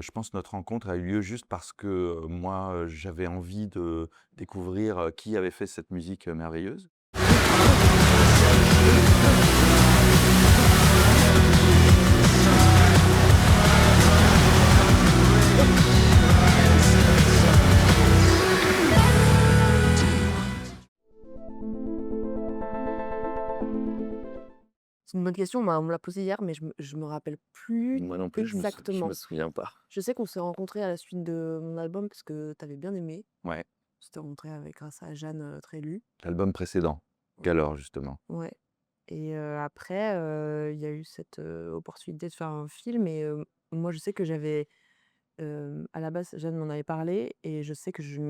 Je pense que notre rencontre a eu lieu juste parce que, moi, j'avais envie de découvrir, qui avait fait cette musique, merveilleuse. C'est une bonne question, on me l'a posée hier, mais je me rappelle plus Moi non plus, je me exactement. souviens pas. Je sais qu'on s'est rencontrés à la suite de mon album parce que tu avais bien aimé. Ouais, On s'était rencontrés avec grâce à Jeanne, Trélu. l'album précédent. Ouais. Qu'alors justement? Ouais et après, il y a eu cette, opportunité de faire un film et moi je sais que j'avais, à la base, Jeanne m'en avait parlé et je sais que je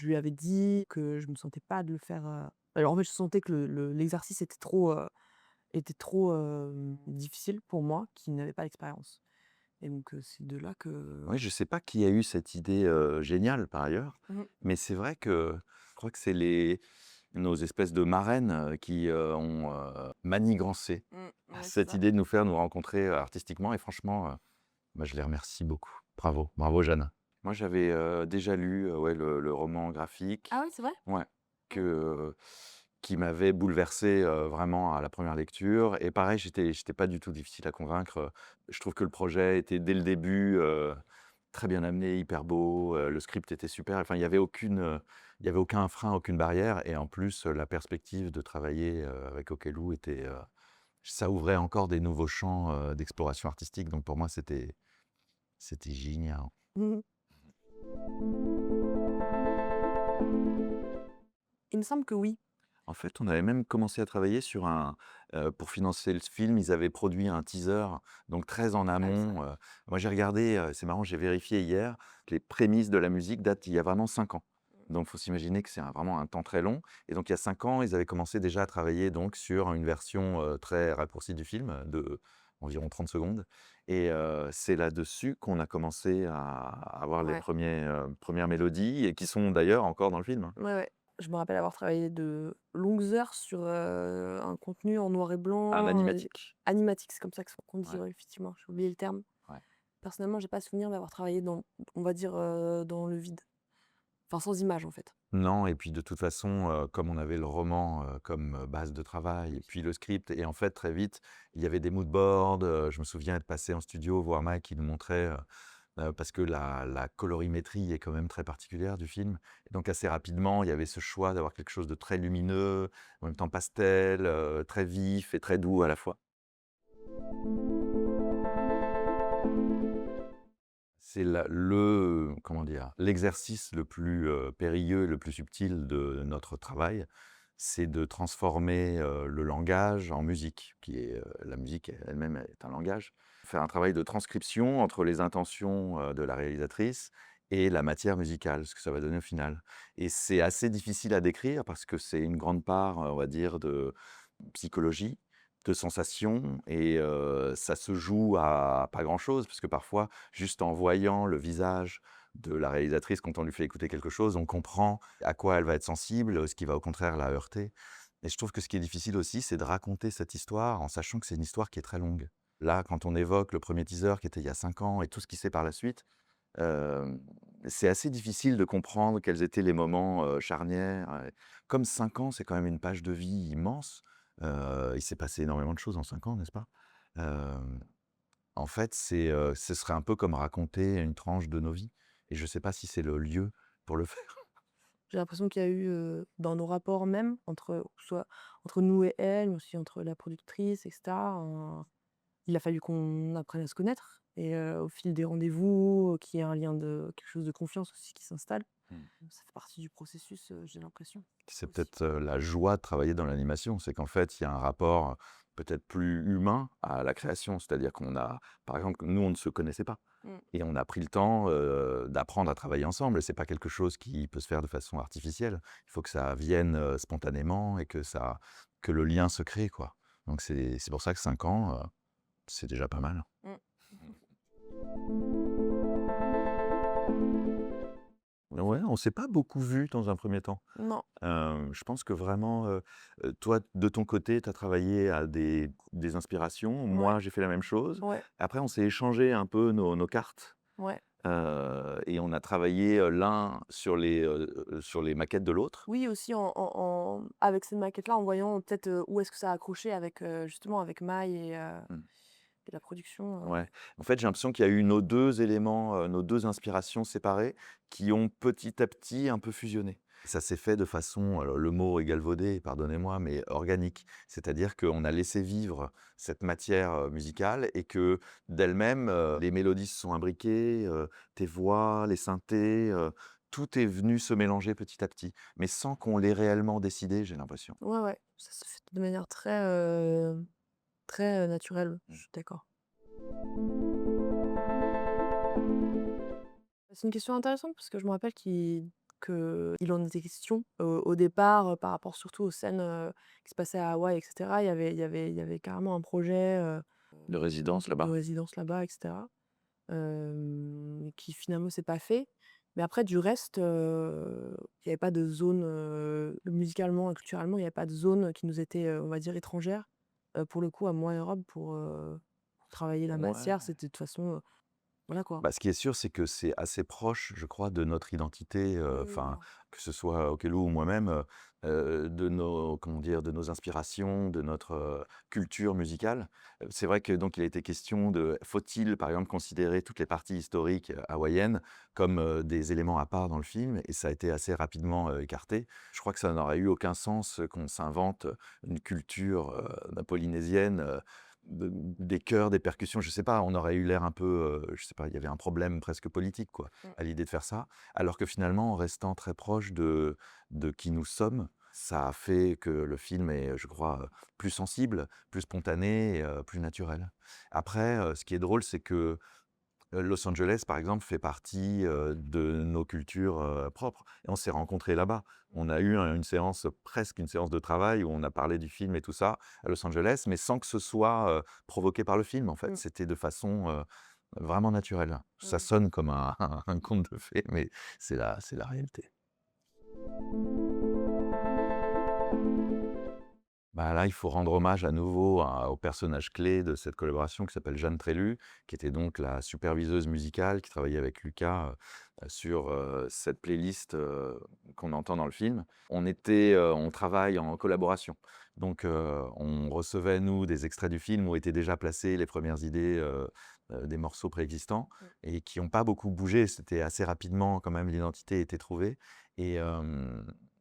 lui avais dit que je me sentais pas de le faire, alors en fait, je sentais que l'exercice était trop, difficile pour moi qui n'avais pas l'expérience et donc c'est de là que Oui, je sais pas qui a eu cette idée, géniale par ailleurs, mmh, mais c'est vrai que je crois que c'est nos espèces de marraines, qui, ont, manigancé ouais, c'est cette ça. idée de nous faire nous rencontrer, artistiquement et franchement, bah, je les remercie beaucoup. Bravo, bravo Jeanne. Moi, j'avais, déjà lu, ouais, le roman Ah graphique, ouais, c'est vrai? ouais, que, Mmh. qui m'avait bouleversé, vraiment à la première lecture et pareil, j'étais pas du tout difficile à convaincre, je trouve que le projet était dès le début, très bien amené, hyper beau, le script était super, enfin, il y avait aucun frein, aucune barrière et en plus, la perspective de travailler, avec Okello était, ça ouvrait encore des nouveaux champs, d'exploration artistique donc pour moi, c'était génial. Mmh. Il me semble que oui. En fait, on avait même commencé à travailler sur pour financer le film, ils avaient produit un teaser, donc très en Ah oui, c'est vrai. amont. Moi j'ai regardé, c'est marrant, j'ai vérifié hier, les prémices de la musique datent d'il y a vraiment 5 ans. Donc il faut s'imaginer que c'est vraiment un temps très long et donc il y a 5 ans, ils avaient commencé déjà à travailler donc sur une version, très raccourcie du film, de environ 30 secondes et c'est là-dessus qu'on a commencé à avoir les Ouais. premiers premières mélodies et qui sont d'ailleurs encore dans le film, hein. Ouais, ouais. Je me rappelle avoir travaillé de longues heures sur, un contenu en noir et Un blanc, animatique. animatique, c'est comme ça qu'on dit, Ouais, ouais, effectivement, j'ai oublié le terme. ouais. Personnellement, j'ai pas souvenir d'avoir travaillé dans, on va dire, dans le vide. Enfin, sans image, en fait. Non et puis de toute façon, comme on avait le roman, comme, base de travail et Oui. puis le script et en fait très vite, il y avait des mood boards, je me souviens être passé en studio voir Mike qui nous montrait, parce que la colorimétrie est quand même très particulière du film et donc assez rapidement, il y avait ce choix d'avoir quelque chose de très lumineux, en même temps pastel, très vif et très doux à la fois. C'est comment dire? L'exercice le plus, périlleux et le plus subtil de notre travail, c'est de transformer, le langage en musique, qui est, la musique elle-même est un langage. Faire un travail de transcription entre les intentions, de la réalisatrice et la matière musicale, ce que ça va donner au final et c'est assez difficile à décrire parce que c'est une grande part, on va dire de psychologie, de sensations et ça se joue à pas grand-chose parce que parfois, juste en voyant le visage de la réalisatrice quand on lui fait écouter quelque chose, on comprend à quoi elle va être sensible, ce qui va au contraire la heurter et je trouve que ce qui est difficile aussi, c'est de raconter cette histoire en sachant que c'est une histoire qui est très longue. Là, quand on évoque le premier teaser qui était il y a 5 ans et tout ce qui s'est par la suite, hem, c'est assez difficile de comprendre quels étaient les moments, charnières, comme 5 ans, c'est quand même une page de vie immense, il s'est passé énormément de choses en 5 ans, n'est-ce pas? Hem, En fait, ce serait un peu comme raconter une tranche de nos vies et je ne sais pas si c'est le lieu pour le faire. J'ai l'impression qu'il y a eu, dans nos rapports même, soit entre nous et elle, mais aussi entre la productrice et cetera, il a fallu qu'on apprenne à se connaître et au fil des rendez-vous, qu'il y ait un lien de quelque chose de confiance aussi qui s'installe. Mmh. Ça fait partie du processus, j'ai l'impression, C'est aussi. peut-être, la joie de travailler dans l'animation, c'est qu'en fait, il y a un rapport, peut-être plus humain à la création. C'est-à-dire qu'on a par exemple, nous, on ne se connaissait pas Mmh. et on a pris le temps, d'apprendre à travailler ensemble et c'est pas quelque chose qui peut se faire de façon artificielle. Il faut que ça vienne, spontanément et que le lien se crée, quoi. Donc c'est pour ça que 5 ans, c'est déjà pas mal. Mmh. Ouais, on s'est pas beaucoup vus dans un premier temps. Non. Je pense que vraiment, toi, de ton côté, tu as travaillé à des inspirations. Ouais, Moi, j'ai fait la même chose. ouais. Après, on s'est échangé un peu nos cartes. Ouais. Et on a travaillé, l'un sur les maquettes de l'autre. Oui, aussi avec cette maquette-là, en voyant peut-être, où est-ce que ça a accroché avec, justement avec Maï Mmh. et la production. Ouais. En fait, j'ai l'impression qu'il y a eu nos 2 éléments, nos 2 inspirations séparées qui ont petit à petit un peu fusionné. Ça s'est fait de façon, alors le mot est galvaudé, pardonnez-moi, mais organique. C'est-à-dire qu'on a laissé vivre cette matière, musicale et que d'elle-même, les mélodies se sont imbriquées, tes voix, les synthés, tout est venu se mélanger petit à petit, mais sans qu'on l'ait réellement décidé, j'ai l'impression. Ouais, ouais, ça se fait de manière très, naturelle, je Mmh. suis d'accord. C'est une question intéressante parce que je me rappelle qu'il en était question au départ, par rapport surtout aux scènes, qui se passaient à Hawaï et cetera. Il y avait carrément un projet, De résidence de là-bas? résidence là-bas et cetera, qui finalement s'est pas fait. Mais après du reste, il y avait pas de zone, musicalement et culturellement, il y avait pas de zone qui nous était, on va dire étrangère. Pour le coup à moi et Rob pour travailler la matière, Ouais. c'était de toute façon, voilà quoi. Bah, ce qui est sûr, c'est que c'est assez proche, je crois, de notre identité, Oui, oui, enfin, voilà. que ce soit Okello ou moi-même, de nos comment dire? De nos inspirations, de notre, culture musicale. C'est vrai que donc il a été question de faut-il, par exemple, considérer toutes les parties historiques, hawaïennes comme, des éléments à part dans le film? Et ça a été assez rapidement, écarté. Je crois que ça n'aurait eu aucun sens, qu'on s'invente, une culture, polynésienne, des chœurs, des percussions, je sais pas, on aurait eu l'air un peu, je sais pas, il y avait un problème presque politique, quoi, Mmh. à l'idée de faire ça. Alors que finalement, en restant très proche de qui nous sommes, ça a fait que le film est, je crois, plus sensible, plus spontané et plus naturel. Après, ce qui est drôle, c'est que Los Angeles, par exemple, fait partie, de nos cultures, propres et on s'est rencontrés là-bas. On a eu une séance, presque une séance de travail où on a parlé du film et tout ça à Los Angeles, mais sans que ce soit, provoqué par le film, en fait. Mmh. C'était de façon, vraiment naturelle. Ça Mmh. sonne comme un conte de fées, mais c'est la réalité. Bah, là, il faut rendre hommage à nouveau au personnage clé de cette collaboration qui s'appelle Jeanne Trélu, qui était donc la superviseuse musicale qui travaillait avec Lucas, sur, cette playlist, qu'on entend dans le film. On travaille en collaboration. Donc, on recevait nous des extraits du film où étaient déjà placées les premières idées, des morceaux préexistants Mmh. et qui ont pas beaucoup bougé. C'était assez rapidement quand même l'identité était trouvée et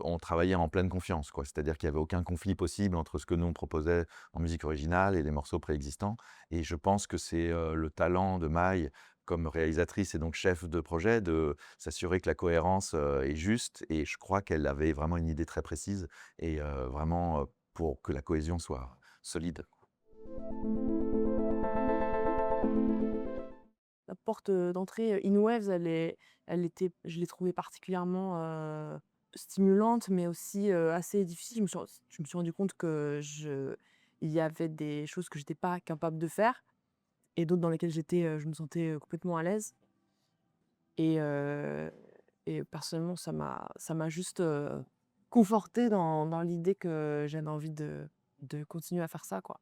on travaillait en pleine confiance, quoi. C'est-à-dire qu'il y avait aucun conflit possible entre ce que nous on proposait en musique originale et les morceaux préexistants et je pense que c'est, le talent de Maï comme réalisatrice et donc chef de projet de s'assurer que la cohérence, est juste et je crois qu'elle avait vraiment une idée très précise et vraiment, pour que la cohésion soit solide. La porte, d'entrée, In Waves, je l'ai trouvée particulièrement, stimulante, mais aussi, assez difficile. Je me suis rendu compte il y avait des choses que j'étais pas capable de faire et d'autres dans lesquelles je me sentais, complètement à l'aise et personnellement, ça m'a juste, confortée dans l'idée que j'avais envie de continuer à faire ça, quoi.